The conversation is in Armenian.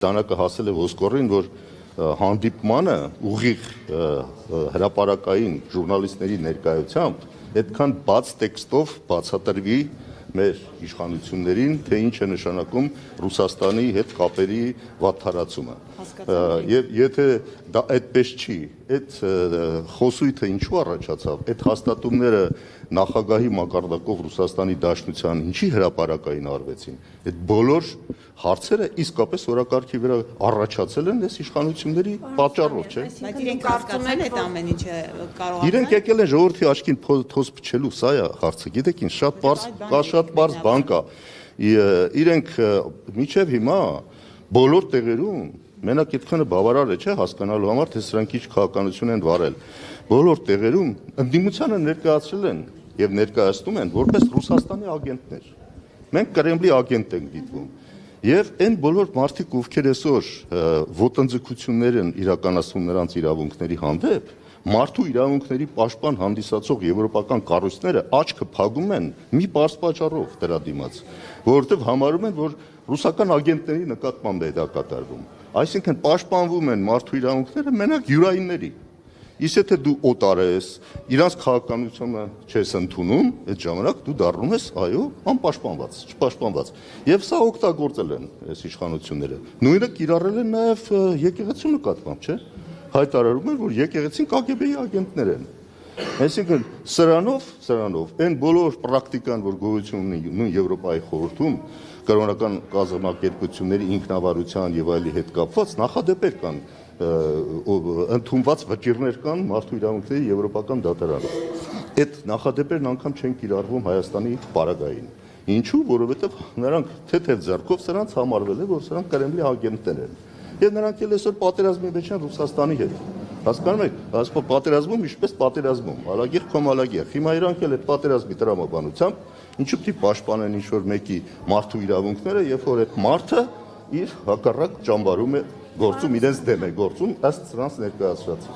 Դանակը հասել է ոսկորին, որ հանդիպմանը ուղիղ հրապարակային ժուրնալիստների ներկայությամբ այդքան բաց տեքստով բացատրվի մեր իշխանություններին, թե ինչ է նշանակում Ռուսաստանի հետ կապերի վատթարացումը։ Եվ եթե դա այդպես չի, այդ խոսույթը ինչու առաջացավ, այդ հաստատումները նախագահի մակարդակով Ռուսաստանի Դաշնության ինչի հրապարակային արվեցին, այդ բոլոր հարցերը իսկապես օրակարգի վրա առաջացել են այս իշխանությունների պատճառով, չէ՞։ Բայց իրենք կարծում են այդ ամեն ինչը կարող է։ Իրենք եկել են ժողովրդի աչքին թոս փչելու, սա է հարցը, գիտեք ինչ, շատ պարզ բան կա։ Իրենք մինչև հիմա բոլոր տեղերում մենակ այդքանը բավարար է, չէ՞, հասկանալու համար, թե սրանք ինչ քաղաքականություն են վարել։ Բոլոր տեղերում ընդդիմությանը ներկայացրել են եւ ներկայացնում են որպես Ռուսաստանի ագենտներ։ Մենք Կրեմլի ագենտ ենք դիտվում։ Եվ այն բոլոր մարդիկ, ովքեր այսօր ոտնձգություններ են իրականացնում նրանց իրավունքների հանդեպ, մարդու իրավունքների պաշտպան հանդիսացող եվրոպական կառույցները աչքը փակում են մի պարզ պատճառով դրա դիմաց, որովհետև համարում են, որ ռուսական ագենտների նկատմամբ է դա կատարվում։ Այսինքն պաշտպանվում են մարդու իրավունքները մենակ յուրայինների։ Իսկ եթե դու օտար ես, իրանց քաղաքականությունը չես ընդունում, այդ ժամանակ դու դառնում ես, այո, անպաշտպանված, չպաշտպանված։ Եվ սա օգտագործել են այս իշխանությունները։ Նույնը կիրառել են նաև եկեղեցու նկատմամբ, չէ՞։ Հայտարարում են, որ եկեղեցին KGB-ի ագենտներ են։ Այսինքն սրանով այն բոլոր պրակտիկան, որ գոյություն ունի նույն Եվրոպայի խորհրդում, կրոնական կազմակերպությունների ինքնավարության եւ այլի հետ կապված նախադեպեր կան, ընդունված վճիռներ կան մարդու իրավունքների եվրոպական դատարանում։ Այդ նախադեպերն անգամ չեն կիրառվում Հայաստանի պարագային։ Ինչու՞, որովհետև նրանք թեթև ձեռքով սրանց համարվել է, որ սրանք Կրեմլի ագենտներ են։ Եվ նրանք էլ այսօր պատերազմի մեջ են Ռուսաստանի հետ։ Հասկանում եք, ասում պատերազմում ինչպես պատերազմում, ալագեղ կամ ալագեղ։ Հիմա իրանք էլ այդ պատերազմի տրամաբանությամբ ինչու՞ պիտի պաշտպանեն ինչ-որ մեկի մարդու իրավունքները, երբ որ այդ մարդը իր հակառակ ճամբարում է գործում, իրենց դեմ է գործում, ըստ սրանց ներկայացրածի։